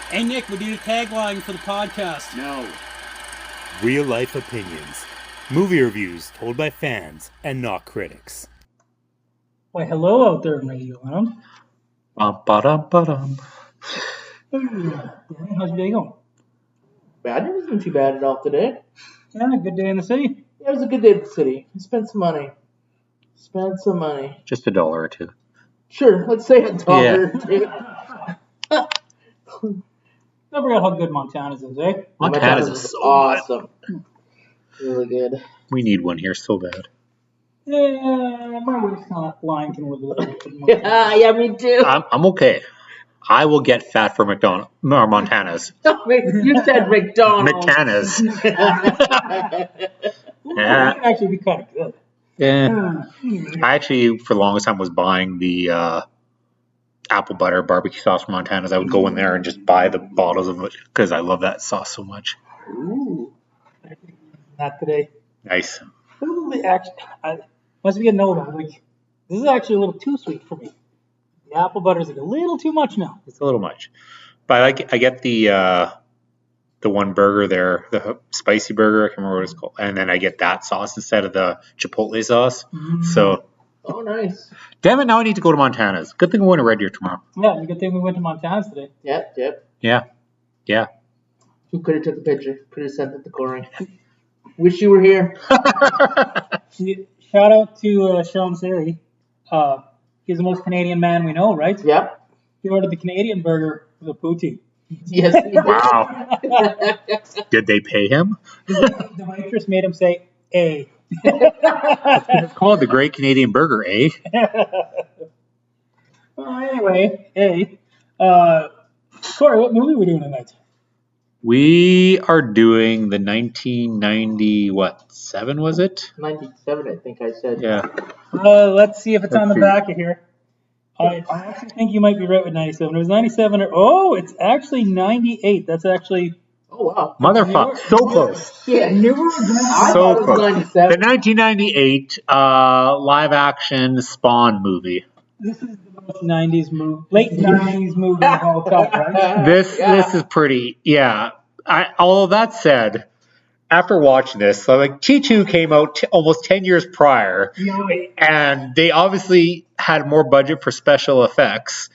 Hey Nick, we need a tagline for the podcast. No. Real life opinions. Movie reviews told by fans and not critics. Why, hello out there in Radio Land. Ba-dum-ba-dum. Hey, Danny, how's your day going? Bad. It wasn't too bad at all today. Yeah, good day in the city. Yeah, it was a good day at the city. I spent some money. Just $1 or $2. Sure, let's say $1. Yeah. Don't forget how good Montana's is, eh? Montana's is so awesome. Really good. We need one here so bad. Yeah, my waistline can live a little bit. More. Yeah, me too. I'm okay. I will get fat for McDonald's or Montana's. You said McDonald's. McCanna's. Ooh, Yeah. that could actually be kind of good. Yeah. I actually, for the longest time, was buying the apple butter barbecue sauce from Montana's. I would go in there and just buy the bottles of it because I love that sauce so much. Ooh. Not today. Nice. Probably actually, once we get older, like, this is actually a little too sweet for me. The apple butter is like a little too much now. It's a little much. But I get the one burger there, the spicy burger, I can't remember what it's called. And then I get that sauce instead of the chipotle sauce. Mm. So, Oh, nice. damn it, now I need to go to Montana's. Good thing we went to Red Deer tomorrow. Yeah, it's a good thing we went to Montana's today. Yep. Yeah. Who could have took a picture? Could have sent it to Corey. Wish you were here. Shout out to Sean Sari. He's the most Canadian man we know, right? Yep. He ordered the Canadian burger with a poutine. Yes. He did. Wow. Did they pay him? The waitress made him say A. It's called the Great Canadian Burger, eh? Well, anyway, A. Corey, what movie are we doing tonight? We are doing the 1997, was it? 97, I think I said. Yeah. Let's see if it's on the see. back of here. I actually think you might be right with 97. It was 97 or... Oh, it's actually 98. That's actually... Oh, wow. Motherfucker. So close. Yeah. Newer I So thought it was close. 97. The 1998 live action Spawn movie. This is the most 90s movie, late 90s movie of all time, right? This Yeah. is pretty, yeah. Although that said, after watching this, so like T2 came out almost 10 years prior, and they obviously had more budget for special effects.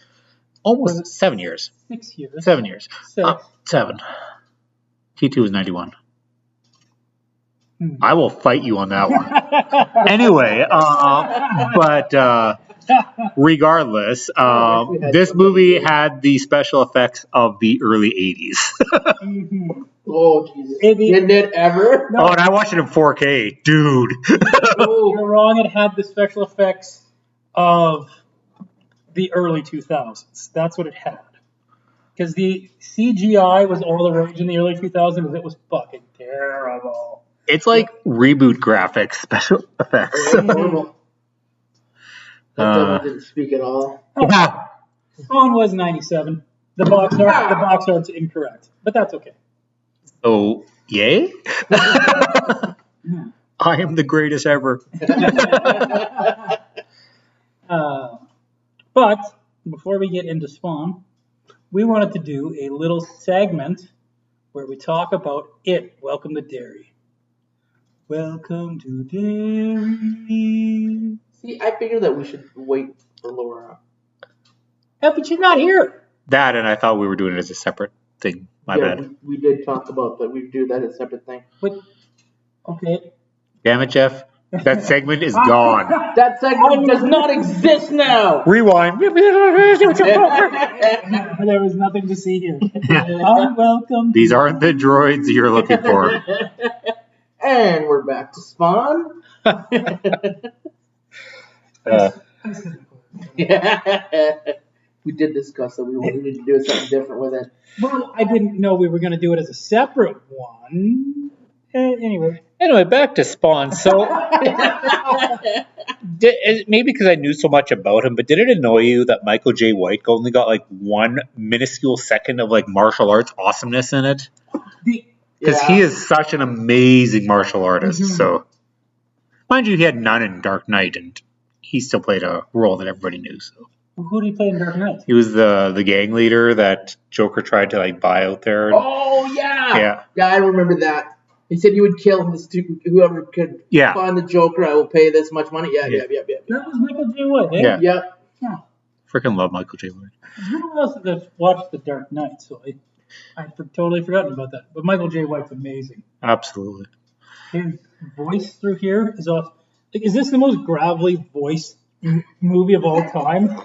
Almost 7 years. 6 years. 7 years. 6. 7. T2 was 91. Hmm. I will fight you on that one. Anyway, but regardless, this movie had the special effecks of the early 80s. Mhm. Oh, Jesus. Maybe- Didn't it ever? No. Oh, and I watched it in 4K. Dude. Oh, You're wrong. It had the special effects of the early 2000s. That's what it had. Because the CGI was all the rage in the early 2000s. It was fucking terrible. It's like reboot graphics, special effects. horrible. That devil didn't speak at all. Yeah. Spawn was 97. The box art's incorrect, but that's okay. So, yay? I am the greatest ever. But before we get into Spawn, we wanted to do a little segment where we talk about it. Welcome to Derry. Welcome to Derry. See, I figured that we should wait for Laura. Yeah, but she's not here. That, and I thought we were doing it as a separate thing. My bad. We did talk about that. We do that as a separate thing. But okay. Damn it, Jeff. That segment is gone. That segment does not exist now. Rewind. There was nothing to see here. Welcome. These aren't the droids you're looking for. And we're back to Spawn. We did discuss that we wanted to do something different with it. Well, I didn't know we were going to do it as a separate one. Anyway. Anyway, back to Spawn. So, maybe because I knew so much about him, but did it annoy you that Michael J. White only got like one minuscule second of like martial arts awesomeness in it? Because he is such an amazing martial artist. Mm-hmm. So, mind you, he had none in Dark Knight, and he still played a role that everybody knew. So. Who did he play in Dark Knight? He was the gang leader that Joker tried to like buy out there. Oh yeah. Yeah. Yeah, I remember that. He said he would kill whoever could Yeah. find the Joker. I will pay this much money. Yeah. That was Michael J. White, eh? Yeah. Yeah. Freaking love Michael J. White. It's been a while since I've watched The Dark Knight, so I'd totally forgotten about that. But Michael J. White's amazing. Absolutely. His voice through here is awesome. Like, is this the most gravelly voice movie of all time?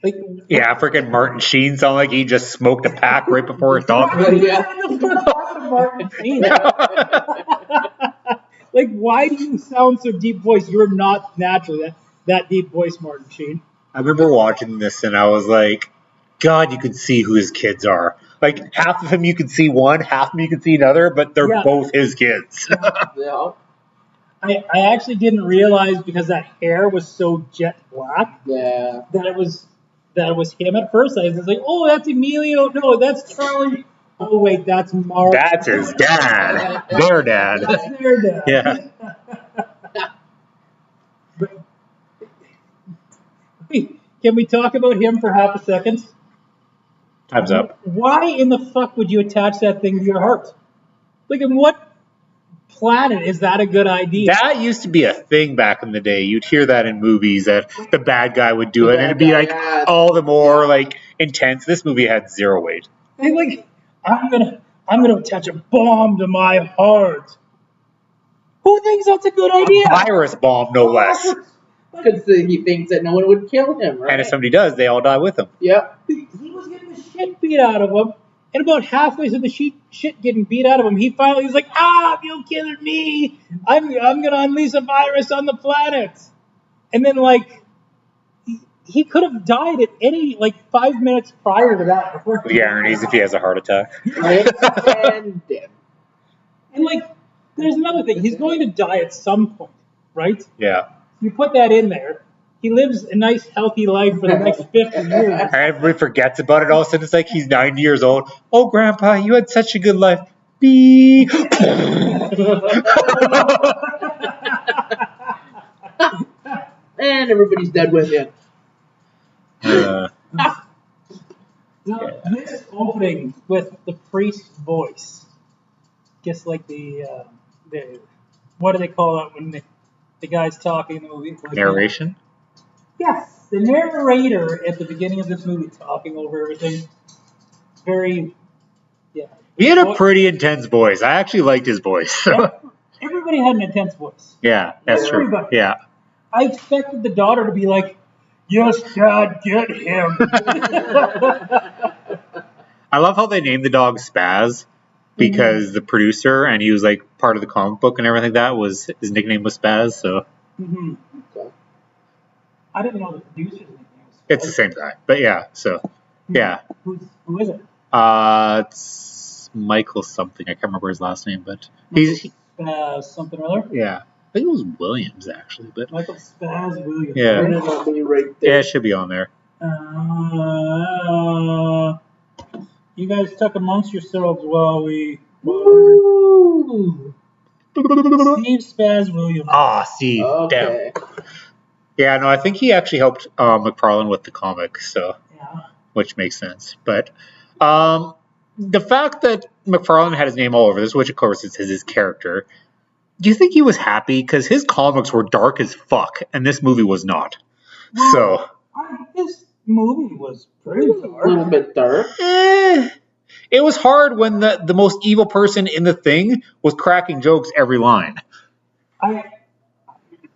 Like, Yeah, freaking Martin Sheen sounded like he just smoked a pack right before his dog. Yeah. Martin Sheen. Like, why do you sound so deep voice? You're not naturally that deep voice, Martin Sheen. I remember watching this and I was like, God, you could see who his kids are. Like half of him you could see one, half of them you could see another, but they're both his kids. Yeah. I actually didn't realize because that hair was so jet black Yeah. that it was him at first. I was like, oh, that's Emilio. No, that's Charlie. Oh wait, that's Mark. That's his dad. Their dad. That's their dad. Yeah. But, can we talk about him for half a second? Time's up. Why in the fuck would you attach that thing to your heart? Like, in what planet is that a good idea? That used to be a thing back in the day. You'd hear that in movies that the bad guy would do it, and it'd be like all the more like intense. This movie had zero weight. And like, I'm gonna attach a bomb to my heart. Who thinks that's a good idea? Virus bomb, no less. Because he thinks that no one would kill him, right? And if somebody does, they all die with him. Yep. He was getting the shit beat out of him, and about halfway through the shit getting beat out of him, he finally was like, you're killing me. I'm gonna unleash a virus on the planet. And then like he could have died at any 5 minutes prior to that. Before The ironies if he has a heart attack. Right? And dead. And there's another thing. He's going to die at some point, right? Yeah. You put that in there. He lives a nice, healthy life for the next 50 years. And everybody forgets about it. All of a sudden, it's like he's 90 years old. Oh, Grandpa, you had such a good life. Beep. And everybody's dead with him. Now, this opening with the priest's voice, just like the what do they call it when the guy's talking in the movie? Narration? Yes, the narrator at the beginning of this movie talking over everything. Very, yeah. He had a pretty intense voice. I actually liked his voice. Everybody had an intense voice. Yeah, that's true. Everybody. Yeah. I expected the daughter to be like, yes, Dad, get him. I love how they named the dog Spaz because the producer, and he was like part of the comic book and everything like that, was his nickname was Spaz. So I didn't know the producer's name was. it's the same guy. But yeah, so yeah. Who is it? It's Michael something. I can't remember his last name, but he's Something or other? yeah. I think it was Williams actually, but Michael Spaz Williams. Yeah. Where did It'll be right yeah, there. it should be on there. You guys talk amongst yourselves while we. Woo! Steve Spaz Williams. Ah, Steve. Damn. Okay. Yeah, no, I think he actually helped McFarlane with the comic, so Yeah. which makes sense. But the fact that McFarlane had his name all over this, which of course is his character, do you think he was happy? Because his comics were dark as fuck, and this movie was not. So, This movie was pretty A little dark. bit dark. it was hard when the most evil person in the thing was cracking jokes every line.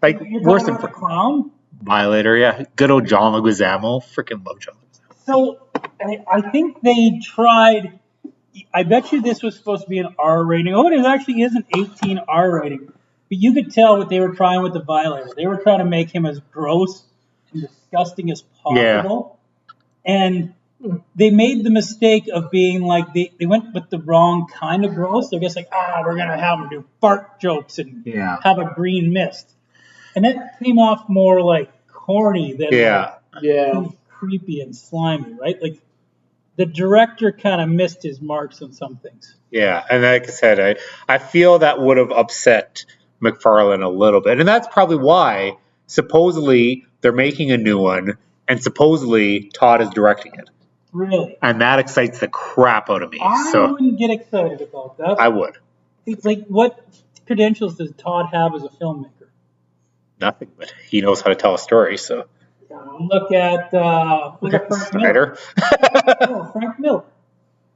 Like, You're worse talking than about the clown? Violator, yeah. Good old John Leguizamo. Freaking love John Leguizamo. So I think they tried. I bet you this was supposed to be an R rating. Oh, it actually is an 18 R rating. But you could tell what they were trying with the Violator. They were trying to make him as gross and disgusting as possible. Yeah. And they made the mistake of being like, they went with the wrong kind of gross. They're just like, we're going to have him do fart jokes and have a green mist. And that came off more like corny than like, creepy and slimy, right? Like, the director kind of missed his marks on some things. Yeah, and like I said, I feel that would have upset McFarlane a little bit. And that's probably why, supposedly, they're making a new one, and supposedly Todd is directing it, Really? and that excites the crap out of me. I So wouldn't get excited about that. I would. It's like, what credentials does Todd have as a filmmaker? Nothing, but he knows how to tell a story. So Look at Frank Miller. Snyder. No, Frank Miller.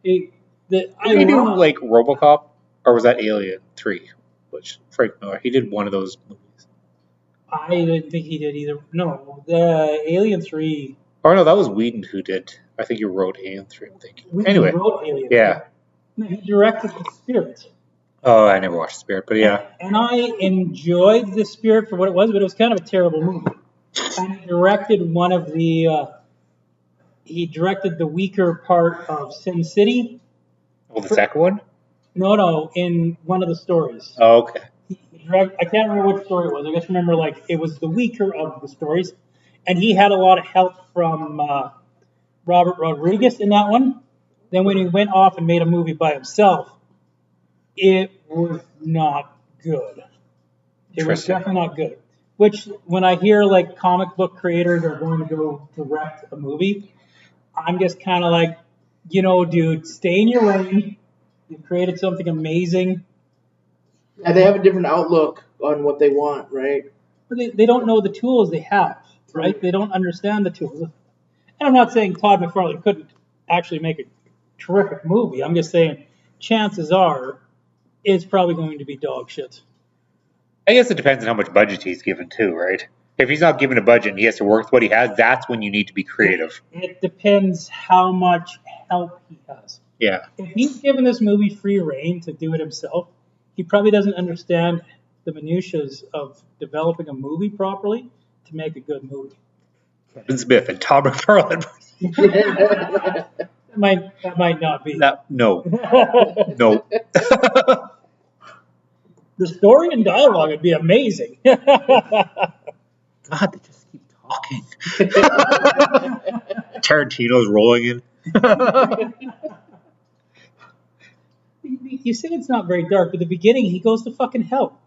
Did he do like RoboCop, or was that Alien 3? Which Frank Miller? He did one of those movies. I didn't think he did either. No, the Alien 3. Oh no, that was Whedon who did. I think he wrote Alien 3. I'm thinking. Anyway, wrote Alien 3. yeah. No, he directed The Spirit. Oh, I never watched Spirit, but yeah. And I enjoyed The Spirit for what it was, but it was kind of a terrible movie. And he directed one of the. He directed the weaker part of Sin City. Oh, the second one? No, in one of the stories. Oh, okay. I can't remember which story it was. I just remember it was the weaker of the stories, and he had a lot of help from Robert Rodriguez in that one. Then when he went off and made a movie by himself, it was not good. It was definitely not good. Which, when I hear comic book creators are going to go direct a movie, I'm just kind of like, dude, stay in your lane. You created something amazing. And they have a different outlook on what they want, right? They don't know the tools they have, right? They don't understand the tools. And I'm not saying Todd McFarlane couldn't actually make a terrific movie. I'm just saying chances are it's probably going to be dog shit. I guess it depends on how much budget he's given too, right? If he's not given a budget and he has to work with what he has, that's when you need to be creative. It depends how much help he has. Yeah. If he's given this movie free reign to do it himself, he probably doesn't understand the minutiae of developing a movie properly to make a good movie. Kevin Smith and Todd McFarlane. That might not be. No. No. The story and dialogue would be amazing. God, they just keep talking. Tarantino's rolling in. You say it's not very dark, but at the beginning he goes to fucking hell.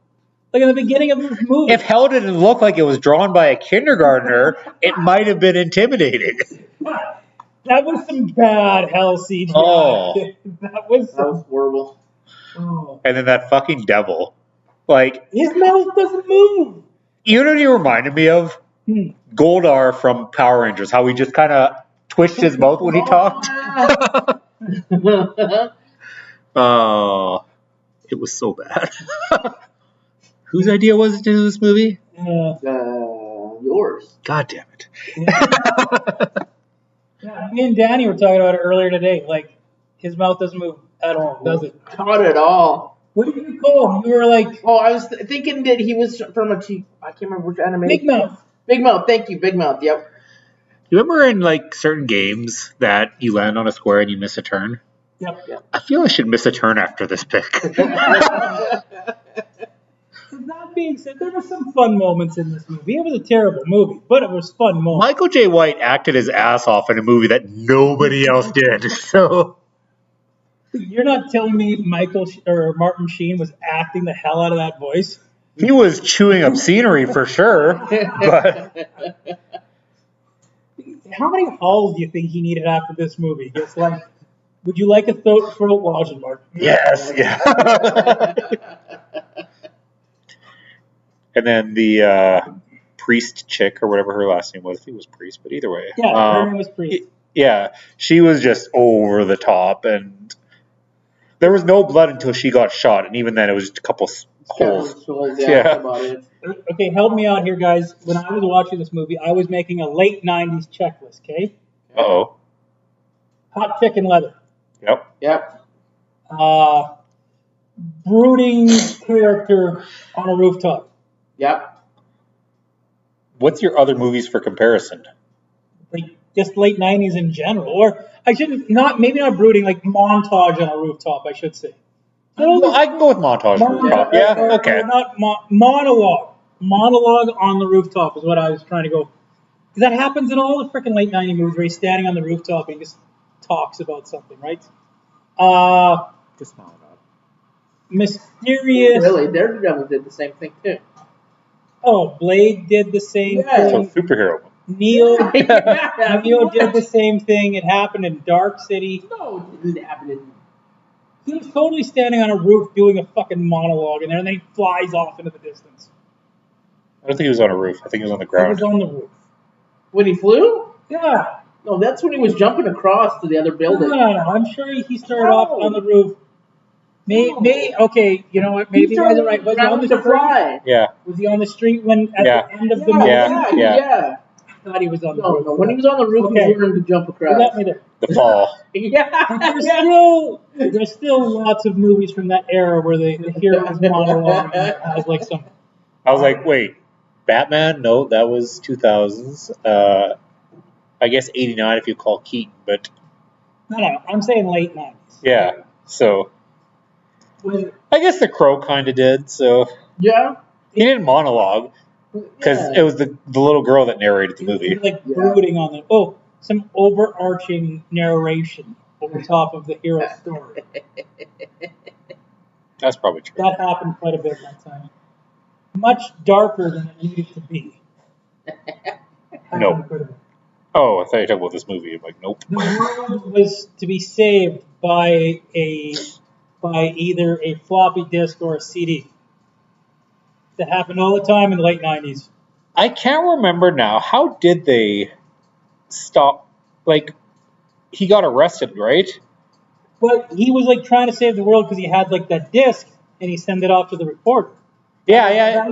Like in the beginning of this movie. If hell didn't look like it was drawn by a kindergartner, it might have been intimidating. That was some bad hell CGI. Oh. That was horrible. Oh. And then that fucking devil. His mouth doesn't move. You know what he reminded me of? Goldar from Power Rangers, how he just kind of twitched his mouth when he talked. Oh, it was so bad. Whose idea was it to do this movie? Yours. God damn it. Yeah, me and Danny were talking about it earlier today. His mouth doesn't move at all, does it? Not at all. What did you call him? You were like... Oh, I was thinking that he was from I can't remember which anime. Big Mouth. Big Mouth, thank you, Big Mouth, yep. You remember in certain games that you land on a square and you miss a turn? Yep. I feel I should miss a turn after this pick. That being said, there were some fun moments in this movie. It was a terrible movie, but it was fun moments. Michael J. White acted his ass off in a movie that nobody else did. So you're not telling me Martin Sheen was acting the hell out of that voice? he was chewing up scenery for sure. But how many halls do you think he needed after this movie? Just would you like a throat washing, Martin? yes, yeah. And then the priest chick, or whatever her last name was, I think it was Priest, but either way. Yeah, her name was Priest. Yeah, she was just over the top, and there was no blood until she got shot, and even then it was just a couple holes. Yeah. About it. Okay, help me out here, guys. When I was watching this movie, I was making a late 90s checklist, okay? Uh-oh. Hot chicken leather. Yep. Brooding character on a rooftop. Yep. What's your other movies for comparison? Just late 90s in general. Or I shouldn't, maybe not brooding, montage on a rooftop, I should say. Well, I can go with montage on the rooftop. Yeah, okay. Not monologue. Monologue on the rooftop is what I was trying to go. Because that happens in all the freaking late 90s movies where he's standing on the rooftop and he just talks about something, right? Just monologue. Mysterious. Really, Daredevil did the same thing too. Oh, Blade did the same So thing. superhero. Neo Yeah, Neo did the same thing. It happened in Dark City. No, it didn't happen in. He was totally standing on a roof doing a fucking monologue in there, and then he flies off into the distance. I don't think he was on a roof. I think he was on the He ground. was on the roof. When he flew? Yeah. No, that's when he was jumping across to the other building. No. I'm sure he started off on the roof. Okay, you know what? Maybe you guys are right. Was he on the to street? fly. Yeah. Was he on the street when at Yeah. the end of the movie? Yeah. I thought he was on the No, roof. no. When he was on the roof, Okay. he was learning to jump You across. got me there. The fall. Yeah. There's still lots of movies from that era where the hero is monologuing and it has like some. I was like, wait, Batman? No, that was 2000s. I guess 89 if you call Keaton, but No. I'm saying late 90s. yeah. So Was, I guess The Crow kind of did. So Yeah. he didn't monologue because it was the little girl that narrated the he was movie. like brooding on some overarching narration over top of the hero's story. That's probably true. That happened quite a bit that time. Much darker than it needed to be. No. Happened quite a bit. Oh, I thought you were talking about this movie. I'm like, nope. The world was to be saved by either a floppy disk or a CD. That happened all the time in the late 90s. I can't remember now. How did they stop? Like, he got arrested, right? But he was like trying to save the world because he had like that disc and he sent it off to the reporter. Yeah.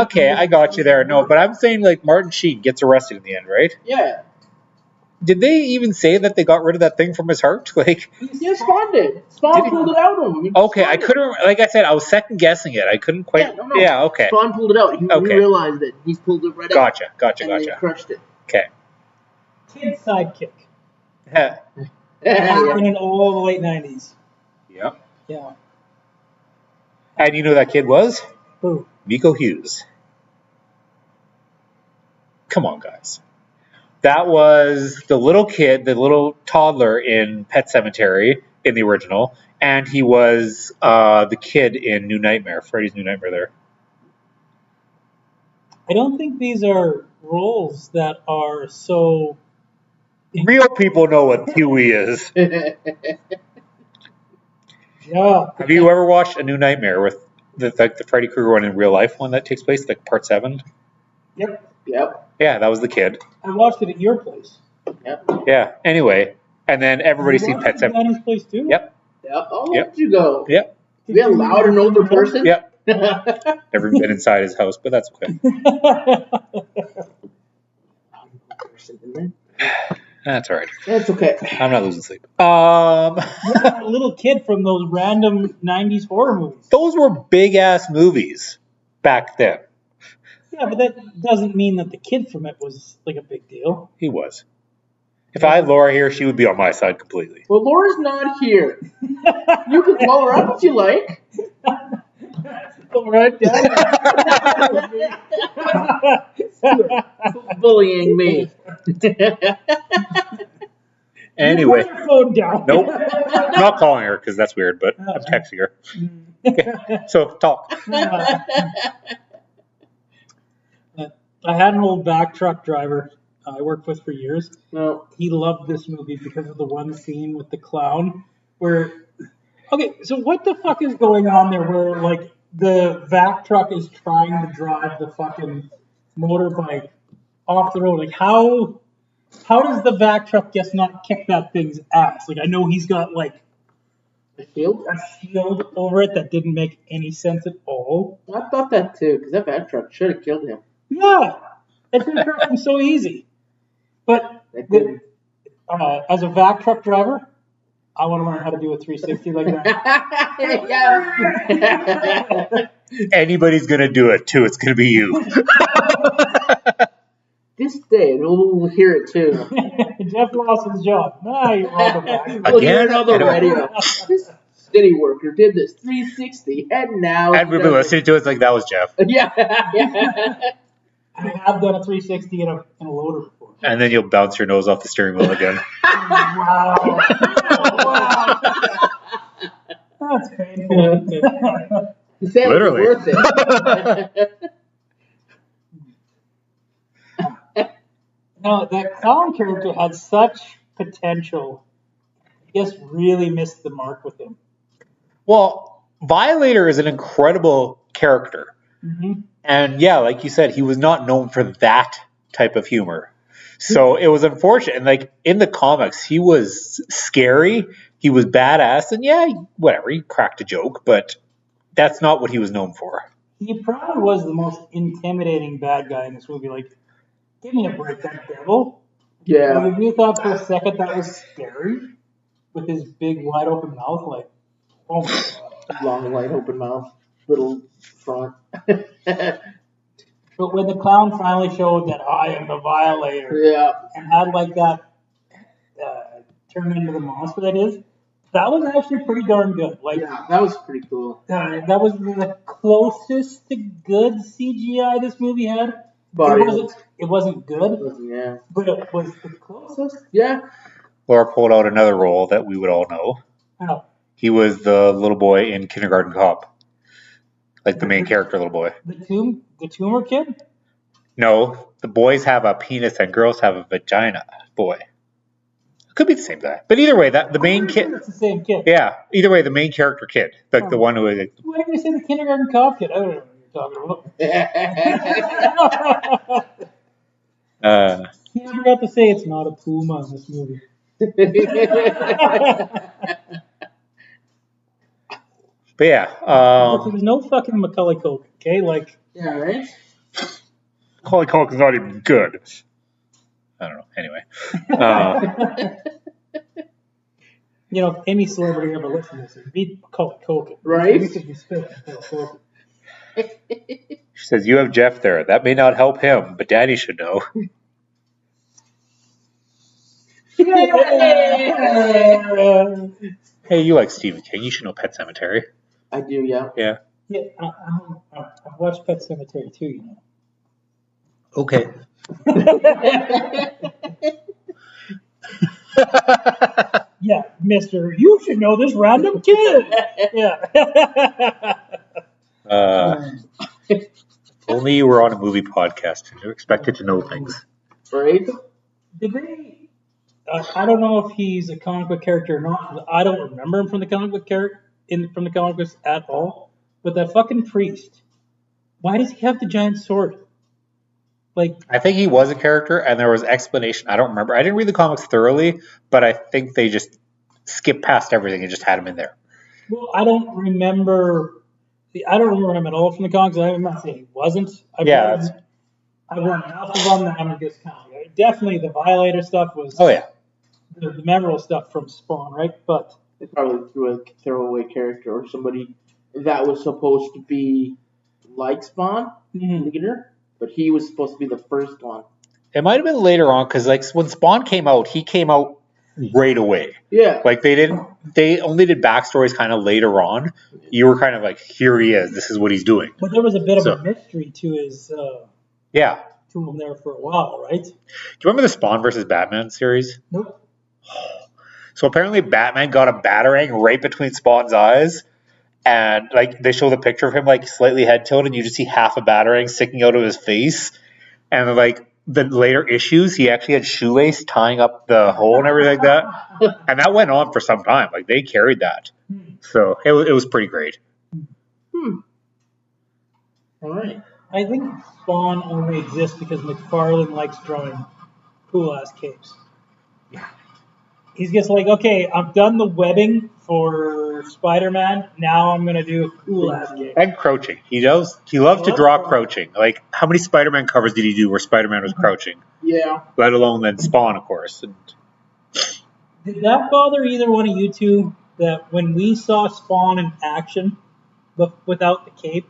Okay, I got you there. No, but I'm saying like Martin Sheen gets arrested in the end, right? Yeah. Did they even say that they got rid of that thing from his heart? Like, Yeah, Spawn did. Spawn pulled it out of him. okay, I couldn't. Like I said, I was second guessing it. I couldn't quite. No. Yeah, okay. Spawn pulled it out. He realized it. He's pulled it right out. Gotcha. And they crushed it. Okay. Kid sidekick. Yeah. Happened in all the late 90s. Yeah. Yeah. And you know who that kid was? Who? Miko Hughes. Come on, guys. That was the little kid, the little toddler in Pet Sematary in the original, and he was the kid in New Nightmare, Freddy's New Nightmare there. I don't think these are roles that are so. Real people know what Huey is. Yeah. Have you ever watched A New Nightmare with the Freddy Krueger one in real life, one that takes place, like part 7? Yep. Yeah, that was the kid. I watched it at your place. Yeah, anyway. And then everybody's seen Pet Sematary. Danny's place too? Yep. Oh, where'd you go? Yep. We allowed an older person? Yep. Never been inside his house, but that's okay. That's all right. That's okay. I'm not losing sleep. Yeah, a little kid from those random 90s horror movies. Those were big ass movies back then. Yeah, but that doesn't mean that the kid from it was like a big deal. He was. If I had Laura here, she would be on my side completely. Well, Laura's not here. You can call her up if you like. All right, Dad. Bullying me. Anyway. Put your phone down. Nope. I'm not calling her because that's weird, but I'm texting her. Okay. So, talk. I had an old back truck driver I worked with for years. No. He loved this movie because of the one scene with the clown where... Okay, so what the fuck is going on there where, like, the vac truck is trying to drive the fucking motorbike off the road? Like, how does the vac truck just not kick that thing's ass? Like, I know he's got, like, A shield? a shield over it that didn't make any sense at all. I thought that too, because that back truck should have killed him. Yeah, it could have hurt him so easy. But It didn't. as a vac truck driver, I want to learn how to do a 360 like that. Anybody's going to do it, too. It's going to be you. This day, we'll hear it too. Jeff lost his job. Nah, you're welcome back. We'll hear Again? it on the radio. This city worker did this 360, and now... And we've been listening to it, it's like, that was Jeff. Yeah. I have done a 360 in a loader before. And then you'll bounce your nose off the steering wheel again. Wow. Wow. That's painful. You say Literally. it was worth it. Now, that clown character had such potential. I guess really missed the mark with him. Well, Violator is an incredible character. Mm-hmm. And yeah, like you said, he was not known for that type of humor. So it was unfortunate. And like in the comics, he was scary, he was badass, and yeah, whatever, he cracked a joke, but that's not what he was known for. He probably was the most intimidating bad guy in this movie. Like, give me a break, that devil. Yeah. Like, you thought for a second that was scary with his big, wide open mouth. Like, oh my god. Long, wide open mouth, little front. But when the clown finally showed that I am the Violator Yeah. and had like that turn into the monster that is, that was actually pretty darn good. Like, Yeah, that was pretty cool. that was the closest to good CGI this movie had. But It wasn't good, yeah. but it was the closest. Yeah. Laura pulled out another role that we would all know. Oh, He was the little boy in Kindergarten Cop. Like the main character little boy. the tumor kid? No, the boys have a penis and girls have a vagina. Boy. It could be the same guy. But either way, that the main kid. It's the same kid. Yeah, either way, the main character kid. Like the one who was like, Why did you say the kindergarten cop kid? I don't know what you're talking about. He never got to say it's not a puma in this movie. but yeah, There was no fucking Macaulay Culkin, okay? Like, Yeah, right? Macaulay Culkin's not even good. I don't know. Anyway. you know, if any celebrity ever listened to this, it'd be Macaulay Culkin. Right? We could respect Macaulay Culkin. She says, you have Jeff there. That may not help him, but Daddy should know. Hey, you like Stephen King. You should know Pet Sematary. I do, yeah. Yeah. Yeah, I've watched Pet Sematary too, you know. Okay. Yeah, mister, you should know this random kid. Yeah. Only you were on a movie podcast and you're expected to know things. Right? Did they? I don't know if he's a comic book character or not. I don't remember him from the comic book from the comic books at all. But that fucking priest, why does he have the giant sword? Like, I think he was a character and there was explanation. I don't remember. I didn't read the comics thoroughly, but I think they just skipped past everything and just had him in there. well, I don't remember him at all from the comics. I'm not saying he wasn't. I've read enough of them that I'm gonna discount. Definitely the Violator stuff was. Oh, yeah. The memorable stuff from Spawn, right? But They probably threw a throwaway character or somebody that was supposed to be like Spawn, leader, but he was supposed to be the first one. It might have been later on because, like, when Spawn came out, he came out right away. Yeah. Like, they only did backstories kind of later on. You were kind of like, here he is. This is what he's doing. But there was a bit of a mystery to his Yeah. to him there for a while, right? Do you remember the Spawn versus Batman series? Nope. So apparently Batman got a batarang right between Spawn's eyes, and like they show the picture of him like slightly head tilted, and you just see half a batarang sticking out of his face. And like the later issues, he actually had shoelace tying up the hole and everything like that, and that went on for some time. Like they carried that, so it was pretty great. All right. I think Spawn only exists because McFarlane likes drawing cool ass capes. He's just like, okay, I've done the webbing for Spider-Man. Now I'm gonna do a cool ass cape. And crouching, he loves to draw crouching. Like how many Spider-Man covers did he do where Spider-Man was crouching? Yeah. Let alone then Spawn, of course. And Did that bother either one of you two that when we saw Spawn in action, but without the cape,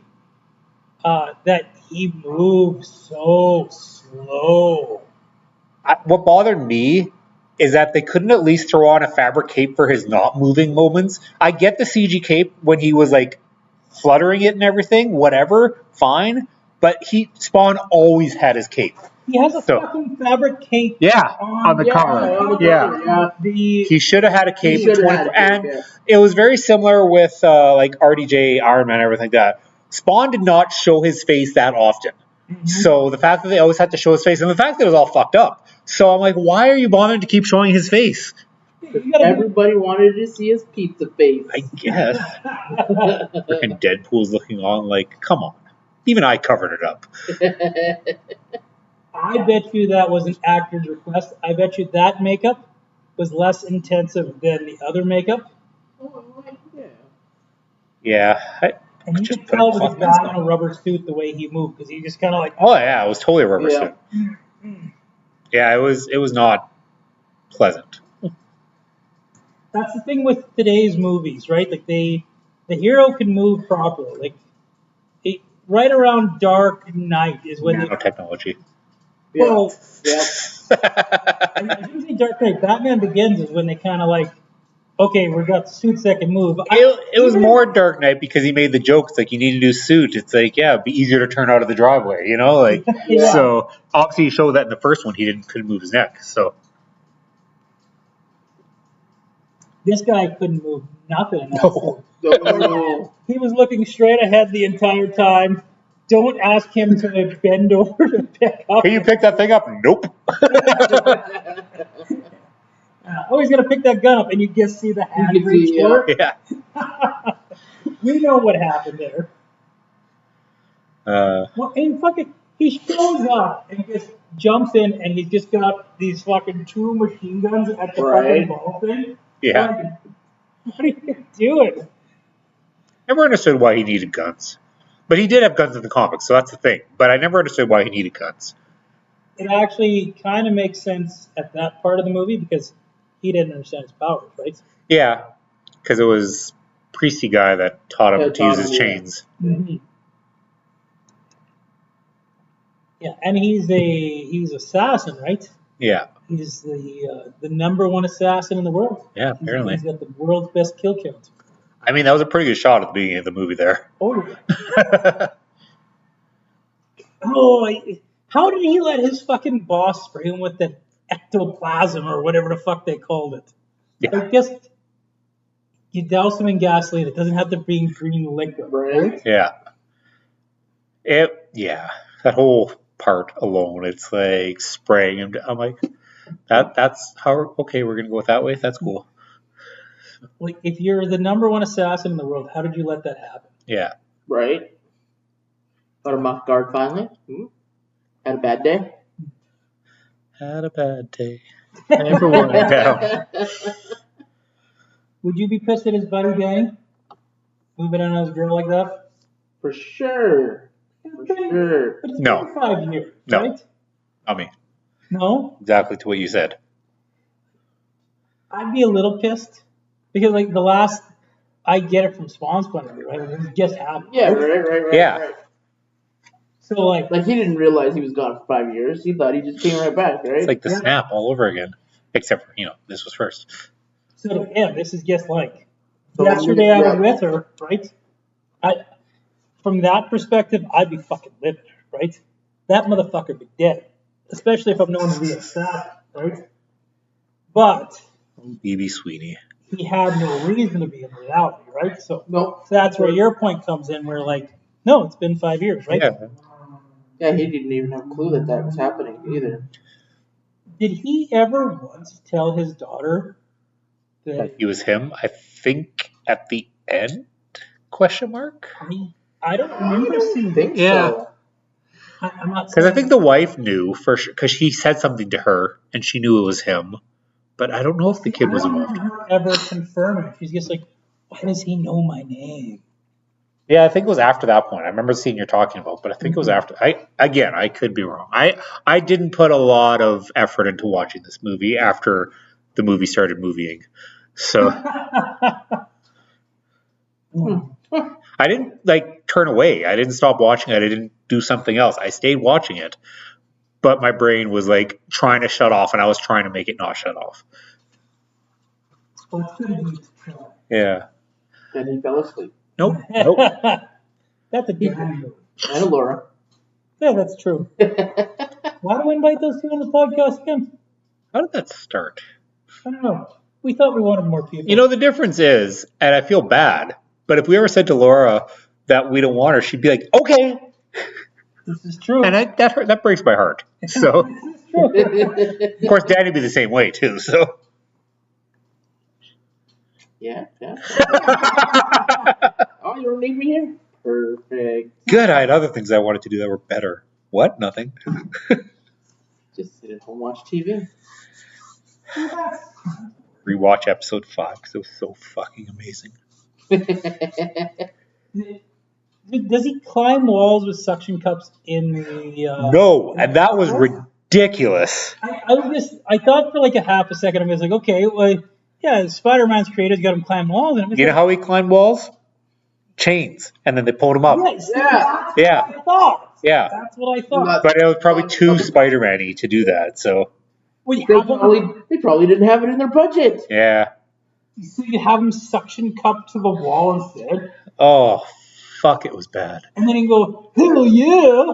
that he moved so slow? What bothered me is that they couldn't at least throw on a fabric cape for his not moving moments. I get the CG cape when he was like fluttering it and everything, whatever, fine. But Spawn always had his cape. He has a fucking fabric cape. Yeah, on the cover. Yeah. The He should have had a cape. He should have had a cape, and yeah. it was very similar with like RDJ, Iron Man, everything like that. Spawn did not show his face that often. So the fact that they always had to show his face, and the fact that it was all fucked up. So I'm like, why are you bothering to keep showing his face? Everybody wanted to see his pizza face. I guess. Freaking Deadpool's looking on like, come on. Even I covered it up. I bet you that was an actor's request. I bet you that makeup was less intensive than the other makeup. Yeah. And you Just could put tell a with a cloth guy mask in a rubber suit the way he moved because he just kind of like. Oh yeah, it was totally a rubber Yeah. suit. Yeah, it was not pleasant. That's the thing with today's movies, right? Like the hero can move properly. Like right around Dark Knight is when Nanotechnology. well, Yeah. I didn't say Dark Knight. Batman Begins is when they kind of like, okay, we've got suits that can move. It was more Dark Knight because he made the jokes like you need a new suit. It's like, yeah, it'd be easier to turn out of the driveway, you know? Like Yeah. so obviously he showed that in the first one couldn't move his neck. So This guy couldn't move nothing. In that suit. No. He was looking straight ahead the entire time. Don't ask him to bend over to pick up. can you pick that thing up? Nope. Oh, he's gonna pick that gun up, and you just see the hand You can reach see, for it. Yeah. We know what happened there. Well, and fucking, he shows up and just jumps in, and he's just got these fucking 2 machine guns at the Right. fucking ball thing. Yeah. Like, what are you doing? Never understood why he needed guns. But he did have guns in the comics, so that's the thing. But I never understood why he needed guns. It actually kind of makes sense at that part of the movie because he didn't understand his powers, right? Yeah, because it was Priesty guy that taught him Yeah, to use taught his him, yeah. chains. Mm-hmm. Yeah, and he's assassin, right? Yeah, He's the number 1 assassin in the world. yeah, apparently. He's got the world's best kill count. I mean, that was a pretty good shot at the beginning of the movie there. Oh, yeah. How did he let his fucking boss spray him with the ectoplasm or whatever the fuck they called it? Yeah. Like, just you douse him in gasoline. It doesn't have to be green liquid. Right. Yeah. That whole part alone, it's like spraying him. I'm like, that's how, okay, we're going to go with that way. That's cool. Like, if you're the number 1 assassin in the world, how did you let that happen? Yeah. Right. Got him off guard finally. Had a bad day. Had a bad day. Everyone. Yeah. Would you be pissed at his buddy Danny? Moving on his girl like that? For sure. For sure. But it's No. been 5 years, No. right? I mean, No? exactly to what you said. I'd be a little pissed. Because, like, I get it from Spawn's point of view, right? It just happened. Yeah, right. Yeah. Right. So, like, Like, he didn't realize he was gone for 5 years. He thought he just came right back, right? It's like the Yeah. snap all over again. Except for, this was first. so to him, this is just like, So, yesterday I was yeah. with her, right? From that perspective, I'd be fucking livid, right? That motherfucker would be dead. Especially if I'm known to be a sap, right? But BB Sweetie. he had no reason to be in reality, right? So No. that's where your point comes in, where like, no, it's been 5 years, right? Yeah. Yeah, he didn't even have a clue that that was happening either. Did he ever once tell his daughter that He was him, I think, at the end? Question mark? I don't remember seeing think Yeah. so. I'm not Because I think the wife knew for sure, because he said something to her and she knew it was him. But I don't know if the kid was I don't involved. remember her ever confirming. She's just like, why does he know my name? Yeah, I think it was after that point. I remember the scene you're talking about, but I think it was after. I could be wrong. I didn't put a lot of effort into watching this movie after the movie started movieing. So I didn't turn away. I didn't stop watching it. I didn't do something else. I stayed watching it, but my brain was trying to shut off, and I was trying to make it not shut off. Well, it's good of you to try. Yeah. Then he fell asleep. Nope. That's a different movie. And Laura. Yeah, that's true. Why do we invite those two on the podcast again? How did that start? I don't know. We thought we wanted more people. The difference is, and I feel bad, but if we ever said to Laura that we don't want her, she'd be like, okay. This is true. And that breaks my heart. So, This is true. of course, Danny'd be the same way, too. So. Yeah. Oh, you don't need me here? Perfect. Good, I had other things I wanted to do that were better. What? Nothing. Just sit at home, watch TV. Rewatch episode 5 because it was so fucking amazing. Does he climb walls with suction cups in the? No, and that was ridiculous. I thought for like a half a second, I was like, okay, well, yeah, Spider-Man's creators got him climb walls, and it was You know like, how he climbed walls? Chains, and then they pulled him up. yes, Yeah. Yeah. I thought. Yeah, That's what I thought. Not- but it was probably too Spider-Man-y to do that. So Well, you They have him, probably didn't have it in their budget. yeah. so you have him suction cup to the wall instead, Oh, fuck! It was bad. and then he go, hell yeah.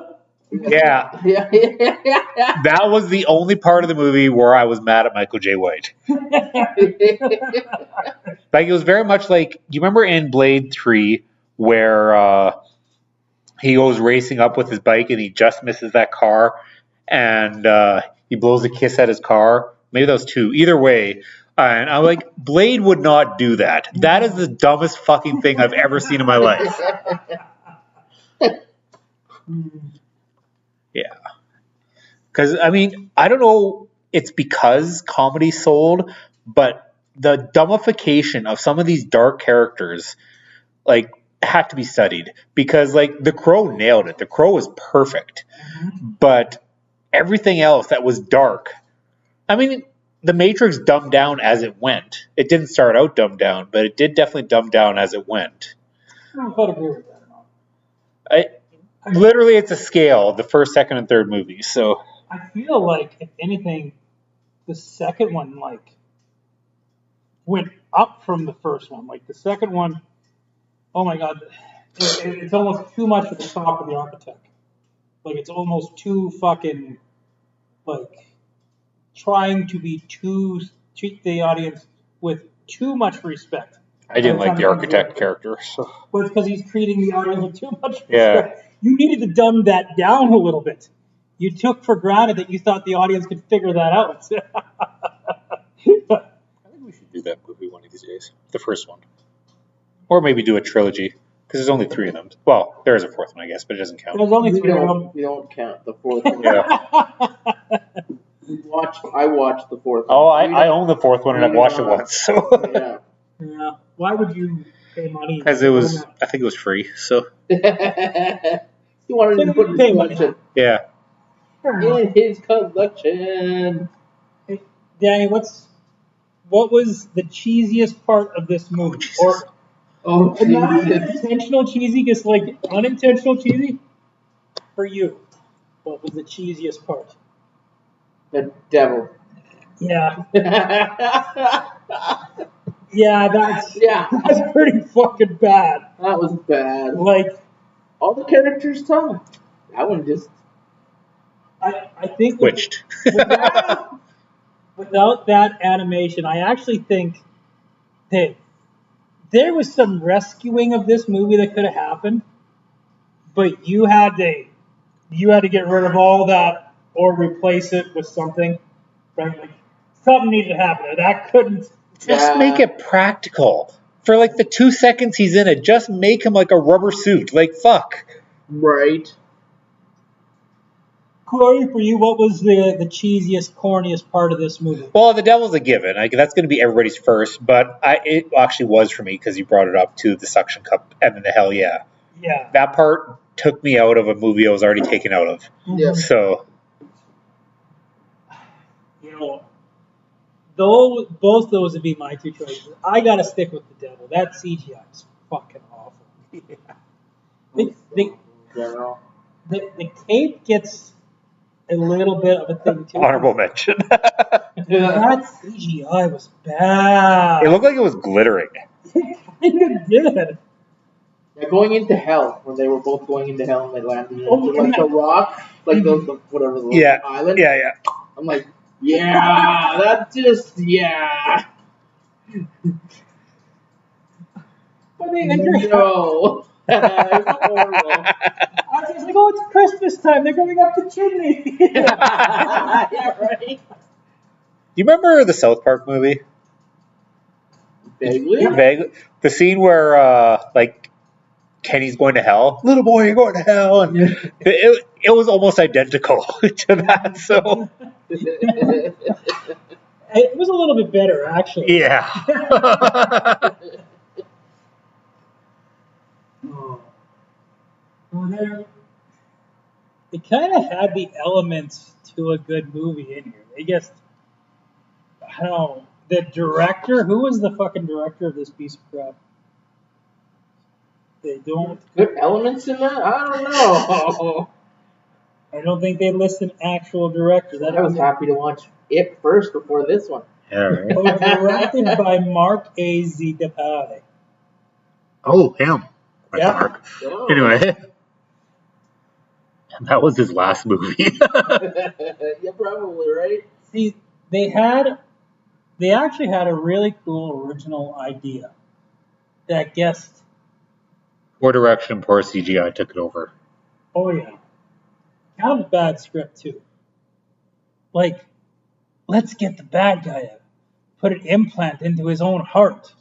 Yeah, Yeah. that was the only part of the movie where I was mad at Michael J. White. Like it was very much like, do you remember in Blade 3 where he goes racing up with his bike and he just misses that car and he blows a kiss at his car? Maybe that was 2. Either way. And I'm like, Blade would not do that. That is the dumbest fucking thing I've ever seen in my life. Yeah. Because, I mean, I don't know, it's because comedy sold, but the dumbification of some of these dark characters, like, had to be studied. Because, like, The Crow nailed it. The Crow was perfect. But everything else that was dark, I mean, The Matrix dumbed down as it went. It didn't start out dumbed down, but it did definitely dumb down as it went. I don't know if I'd agree with that or not. Literally, it's a scale, the first, second, and third movies. So I feel like, if anything, the second one, like, went up from the first one. Like, the second one, oh my god, it's almost too much at the top of the architect. Like, it's almost too fucking, like, trying to be treat the audience with too much respect. I didn't like the architect character. So. But it's because he's treating the audience with too much respect. Yeah. You needed to dumb that down a little bit. You took for granted that you thought the audience could figure that out. I think we should do that movie one of these days. The first one. Or maybe do a trilogy. Because there's only 3 of them. Well, there is a 4th one, I guess, but it doesn't count. There's only We 3 of them. don't count the 4th one. Yeah. I watched the 4th one. Oh, I own the 4th one and I've watched it once. So. Yeah. Yeah. Why would you pay money? Because it was, I think it was free. So, He wanted to put in his collection. yeah. In his collection. Hey, Danny, what was the cheesiest part of this movie? Or Oh, not Jesus. intentional cheesy, just like unintentional cheesy? For you, what was the cheesiest part? The devil. Yeah. Yeah, Yeah, that's pretty fucking bad. that was bad. Like, All the characters talked. That one just. I think Switched. without that animation, I actually think that there was some rescuing of this movie that could have happened, but you had to get rid of all that or replace it with something. Right? Like, something needed to happen. That couldn't. Just make it practical. For like the 2 seconds he's in it, just make him like a rubber suit. Like, fuck. Right. Corey, for you, what was the cheesiest, corniest part of this movie? Well, the devil's a given. That's going to be everybody's first, but it actually was for me because you brought it up to the suction cup and then the hell yeah. Yeah. That part took me out of a movie I was already taken out of. Yeah. So, You know, both those would be my 2 choices. I gotta stick with the devil. That CGI is fucking awful. General. The cape gets a little bit of a thing too. honorable mention. That CGI was bad. It looked like it was glittering. It kind of did. Yeah, going into hell, when they were both going into hell and they landed into Oh, like the rock, like the whatever the Yeah. island. Yeah. I'm like, yeah, that's just yeah. But they enter No, that's horrible. That's He's like, oh, it's Christmas time. They're going up the chimney. Yeah, right. You remember the South Park movie? Vaguely. Vaguely. The scene where like Kenny's going to hell. Little boy, you're going to hell. And it was almost identical to that. So It was a little bit better, actually. yeah. Oh. Well, they kind of had the elements to a good movie in here. They just, I don't know, the director, who was the fucking director of this piece of crap? They don't, Good elements in that? I don't know. I don't think they list an actual director. I was happy to watch it first before this one. Yeah, right. It was directed by Mark A. Zidapari. Oh, him. Yeah. Mark. Oh. Anyway. That was his last movie. Yeah, probably, right? See, they actually had a really cool original idea that guessed, Poor direction, poor CGI took it over. oh yeah, kind of a bad script too. Like, let's get the bad guy out, put an implant into his own heart.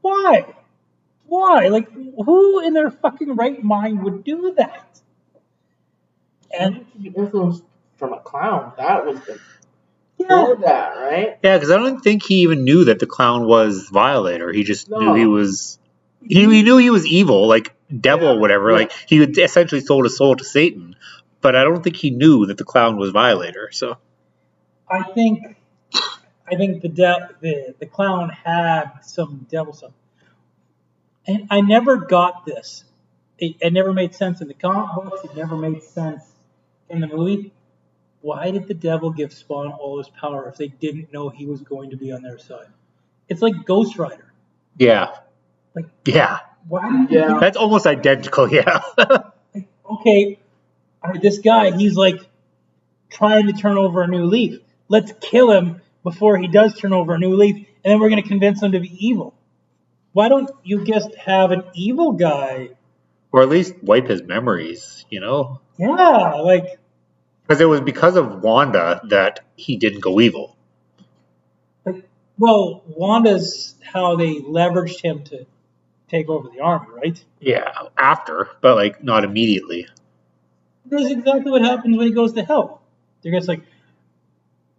Why? Why? Like, who in their fucking right mind would do that? And Influenced from a clown. That was the yeah, for that, right? Yeah, because I don't think he even knew that the clown was Violator. He just knew he was. He knew he was evil, like devil or whatever. Yeah. Like he had essentially sold his soul to Satan, but I don't think he knew that the clown was Violator. So I think the clown had some devil stuff. And I never got this. It never made sense in the comic books. It never made sense in the movie. Why did the devil give Spawn all his power if they didn't know he was going to be on their side? It's like Ghost Rider. yeah, Like, yeah, why did you Yeah. that's almost identical. Yeah, okay, all right, this guy, he's like trying to turn over a new leaf. Let's kill him before he does turn over a new leaf, and then we're going to convince him to be evil. Why don't you just have an evil guy? or at least wipe his memories. You know, Yeah, like, because it was because of Wanda that he didn't go evil. well, Wanda's how they leveraged him to take over the army, right? Yeah, after, but like not immediately. That's exactly what happens when he goes to hell. They're just like,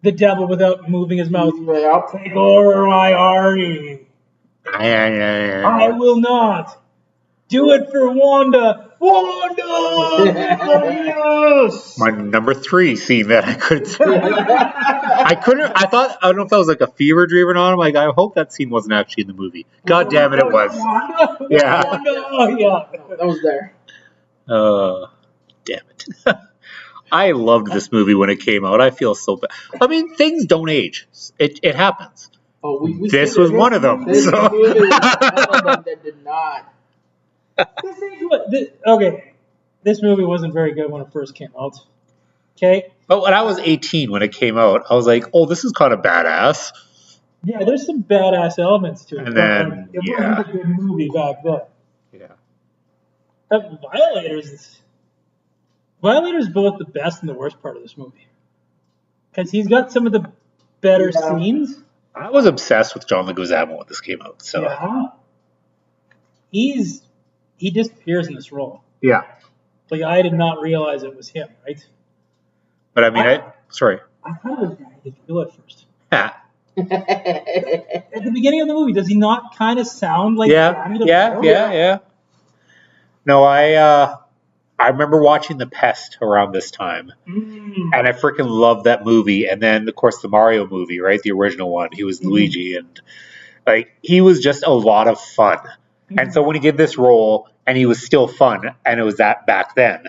the devil without moving his mouth, Yeah. take over my army. I will not. Do it for Wanda. Wanda! Yes! My number 3 scene that I couldn't. I don't know if that was like a fever dream or not. I'm like, I hope that scene wasn't actually in the movie. God damn it, it was. Wanda? Yeah. Wanda! Yeah. That was there. Damn it. I loved this movie when it came out. I feel so bad. I mean, things don't age. It happens. Oh, we This see was that one of them. This So. movie was one of them that did not. Okay, this movie wasn't very good when it first came out. Okay? But when I was 18 when it came out, I was like, oh, this is kind of badass. Yeah, there's some badass elements to it. And but, then, like, it yeah. wasn't a good movie back then. Yeah. Violators both the best and the worst part of this movie. Because he's got some of the better Yeah. scenes. I was obsessed with John Leguizamo when this came out. So Yeah. He disappears in this role. yeah. Like, I did not realize it was him, right? But I mean, sorry. I thought it was Danny DeVito at first. Yeah. At the beginning of the movie, does he not kind of sound like Yeah. Danny Yeah. DeVito? Yeah. No, I remember watching The Pest around this time, Mm. and I freaking loved that movie. And then, of course, the Mario movie, right? The original one. He was Luigi, and like he was just a lot of fun. And so when he did this role, and he was still fun, and it was that back then,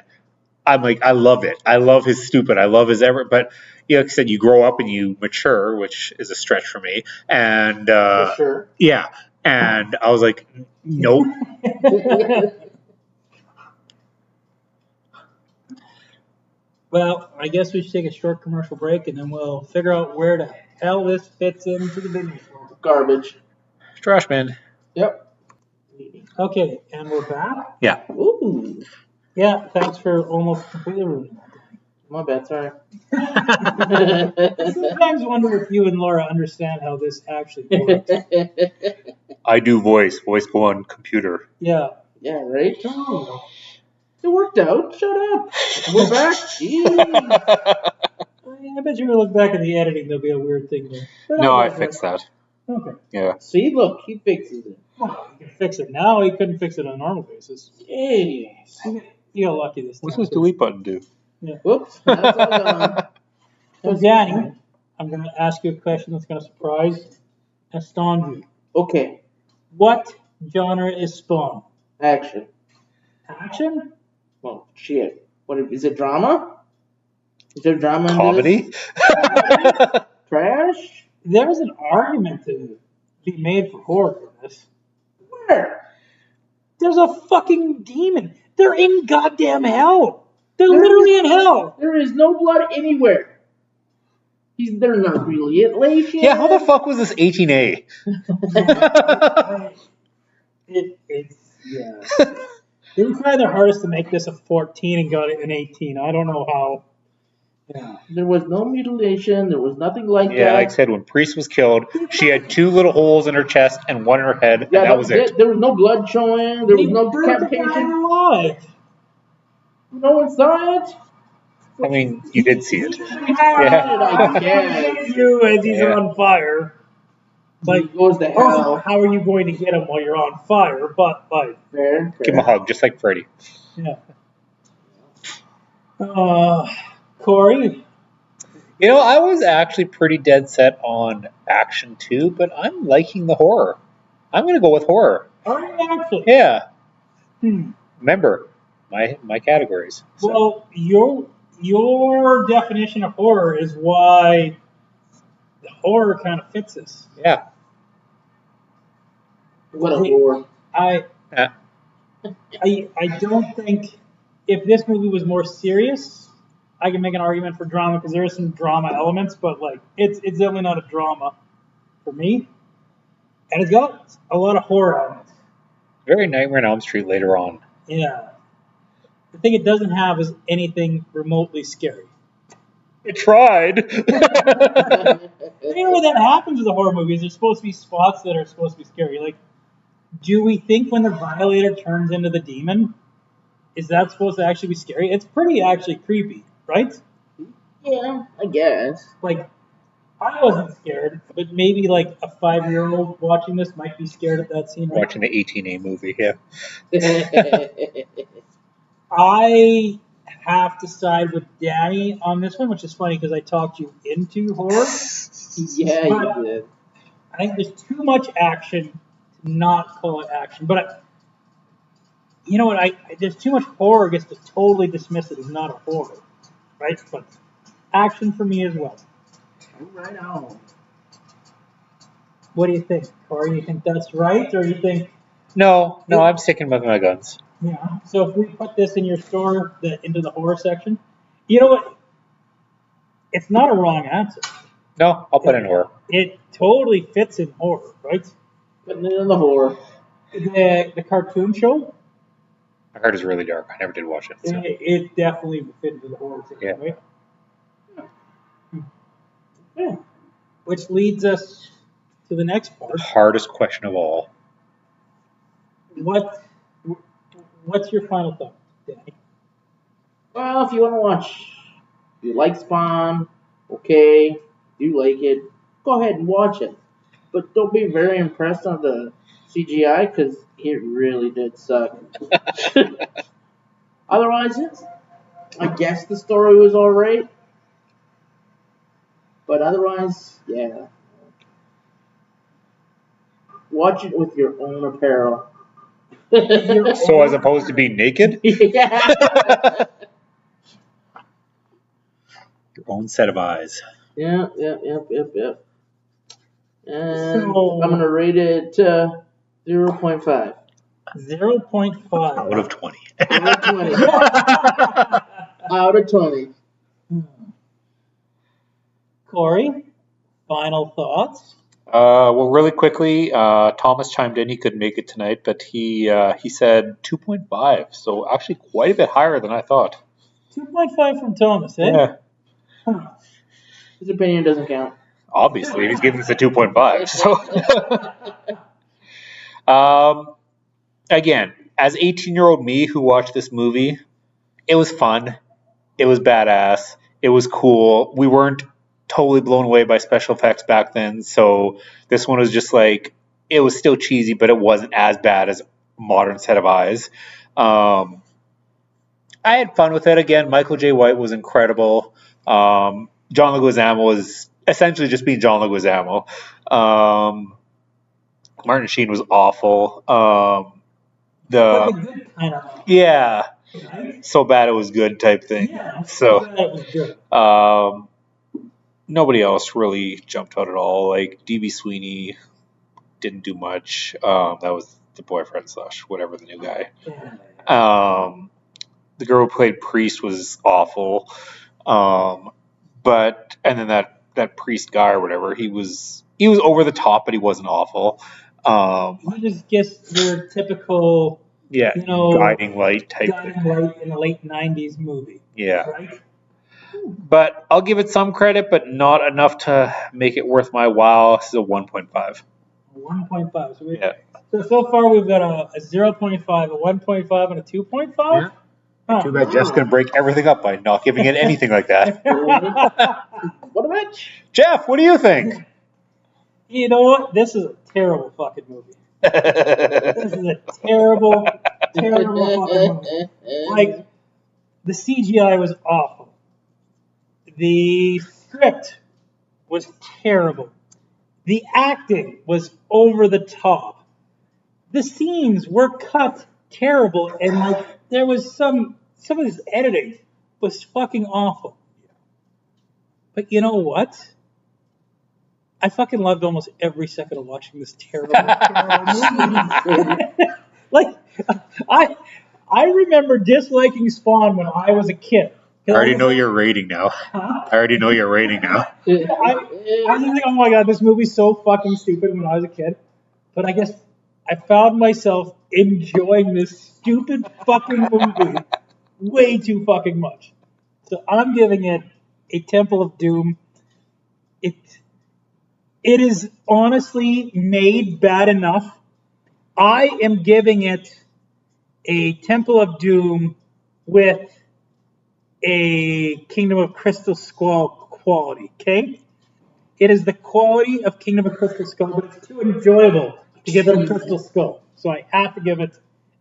I'm like, I love it. I love his stupid. I love his ever. But like I said, you grow up and you mature, which is a stretch for me. And For sure. yeah, and I was like, nope. Well, I guess we should take a short commercial break, and then we'll figure out where the hell this fits into the video. Garbage. Trash man. Yep. Okay, and we're back. Yeah. Ooh, Yeah, thanks for almost completely ruining my bad. Sorry. that. I sometimes wonder if you and Laura understand how this actually works. I do voice go on computer. Yeah. Yeah, right. Oh. It worked out. Shut up. We're back. Jeez. I bet you're gonna look back at the editing. There'll be a weird thing there. But No, I okay. fixed that. Okay. Yeah. See, look, he fixes it. Well, you can fix it now. You couldn't fix it on a normal basis. Jeez. You got lucky this time. What's this delete button do? Whoops. That's all gone. So, Danny, I'm going to ask you a question that's going to surprise astound you. Okay. What genre is Spawn? Action. Action? Well, shit. What is it? Drama? Is there drama in Comedy? this? Trash? There's an argument to be made for horror in this. Where? There's a fucking demon. They're in goddamn hell. They're literally in hell. There is no blood anywhere. They're not really Elation. Yeah, how the fuck was this 18A? Yeah. They tried their hardest to make this a 14 and got it an 18. I don't know how. Yeah. There was no mutilation. There was nothing like Yeah, that. like I said, when Priest was killed, she had 2 little holes in her chest and 1 in her head, and that was it. There was no blood showing. There was They no burned the guy decapitation. alive. No one saw it. I mean, you did see it. I guess. You as he's Yeah. on fire. Like, He goes to hell. how are you going to get him while you're on fire? But, like, Fair. Give him a hug, just like Freddy. yeah. Corey? You know, I was actually pretty dead set on action too, but I'm liking the horror. I'm going to go with horror. Are you actually? Yeah. Hmm. Remember, my categories. So. Well, your definition of horror is why the horror kind of fits this. Yeah. What a whore. Yeah. I don't think if this movie was more serious, I can make an argument for drama because there are some drama elements, but like it's definitely not a drama for me. And it's got a lot of horror elements. Very Nightmare on Elm Street later on. Yeah. The thing it doesn't have is anything remotely scary. I tried. You know what that happens with a horror movie is there's supposed to be spots that are supposed to be scary. Like, do we think when the Violator turns into the demon, is that supposed to actually be scary? It's pretty actually creepy, right? Yeah, I guess. Like, I wasn't scared, but maybe like a 5-year-old watching this might be scared at that scene. Right? Watching the 18A movie, yeah. I have to side with Danny on this one, which is funny because I talked you into horror. Yeah, you did. I think there's too much action to not call it action. But you know what? There's too much horror gets to totally dismiss it as not a horror, right? But action for me as well. Right on. What do you think, Corey? You think that's right, or you think? No, I'm sticking with my guns. Yeah. So if we put this in your store, into the horror section, you know what? It's not a wrong answer. No, I'll put in horror. It totally fits in horror, right? Putting it in the horror. The cartoon show, My heart is really dark. I never did watch it. So. it definitely would fit into the horror section, Yeah. right? Yeah. Which leads us to the next part. Hardest question of all. What's your final thought, Danny? Well, if you want to watch, if you like Spawn, okay, you like it, go ahead and watch it. But don't be very impressed on the CGI because it really did suck. Otherwise, I guess the story was alright. But otherwise, yeah. Watch it with your own apparel. So as opposed to being naked? Yeah. Your own set of eyes. Yep. And So- I'm going to rate it 0.5. 0.5. Out of 20. Out of 20. Out of 20. Corey, final thoughts? Well, really quickly, Thomas chimed in. He couldn't make it tonight, but he said 2.5, so actually quite a bit higher than I thought. 2.5 from Thomas, eh? Yeah, Huh. His opinion doesn't count. obviously he's giving us a 2.5. So, again, as 18-year-old me who watched this movie, it was fun. It was badass. It was cool. We weren't totally blown away by special effects back then, so this one was just like, it was still cheesy, but it wasn't as bad as modern set of eyes. I had fun with it. Again, Michael J. White was incredible. John Leguizamo was essentially just being John Leguizamo. Martin Sheen was awful. Like a good kind of. Yeah, Right? so bad it was good type thing. Yeah, So that was good. nobody else really jumped out at all. Like DB Sweeney didn't do much. That was the boyfriend / whatever, the new guy. The girl who played Priest was awful. But and then that Priest guy or whatever, he was over the top, but he wasn't awful. He was just your typical, Yeah, guiding light type thing. guiding light in a late 90s movie. Yeah. Right? But I'll give it some credit, but not enough to make it worth my while. This is a 1.5. 1.5. Yeah. So far we've got a 0.5, a 1.5, and a 2.5. Yeah. Huh. Too bad Jeff's going to break everything up by not giving it anything like that. What a bitch. Jeff, what do you think? You know what? This is a terrible fucking movie. This is a terrible, terrible fucking movie. Like, the CGI was awful. The script was terrible. The acting was over the top. The scenes were cut terrible, and like there was some of this editing was fucking awful. But you know what? I fucking loved almost every second of watching this terrible, terrible movie. Like, I remember disliking Spawn when I was a kid. I already know your rating now. Huh? I already know your rating now. I was just like, oh my god, this movie's so fucking stupid when I was a kid. But I guess I found myself enjoying this stupid fucking movie way too fucking much. So I'm giving it a Temple of Doom. It is honestly made bad enough. I am giving it a Temple of Doom with a Kingdom of Crystal Skull quality, okay? It is the quality of Kingdom of Crystal Skull, but it's too enjoyable to give it a Crystal Skull. So I have to give it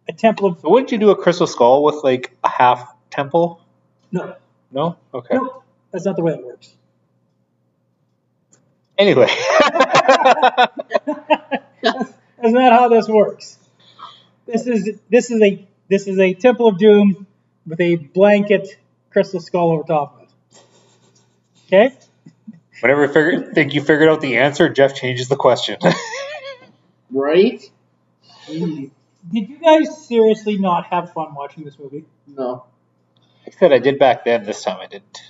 a Temple of... So wouldn't you do a crystal skull with like a half temple? No. No? Okay. No, that's not the way it works. Anyway. That's not how this works. This is a Temple of Doom with a blanket Crystal Skull over top of it. Okay? Whenever you think you figured out the answer, Jeff changes the question. Right? Did you guys seriously not have fun watching this movie? No. I said I did back then. This time I didn't.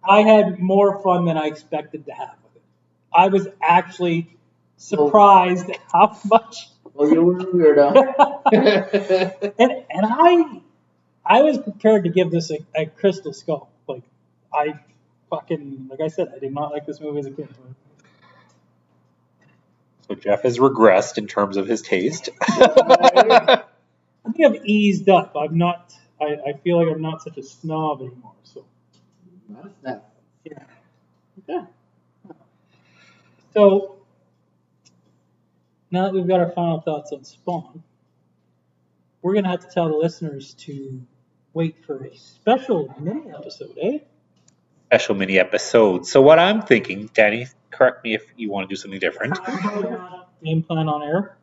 I had more fun than I expected to have with it. I was actually surprised at how much. Well, you were a weirdo. and I was prepared to give this a Crystal Skull. Like I said, I did not like this movie as a kid. So Jeff has regressed in terms of his taste. I think I've eased up. I'm not. I feel like I'm not such a snob anymore. So Not that. yeah. Yeah. So now that we've got our final thoughts on Spawn, we're gonna have to tell the listeners to wait for a special mini episode, eh? Special mini episode. So what I'm thinking, Danny, correct me if you want to do something different. Game plan on air.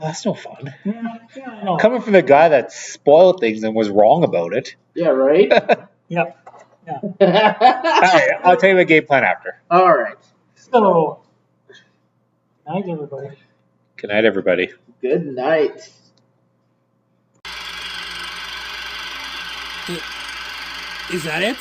That's no fun. Yeah, I know. Coming from the guy that spoiled things and was wrong about it. Yeah, right? Yep. Yeah. All right, I'll tell you my game plan after. All right. So, night, everybody. Good night, everybody. Good night. Is that it?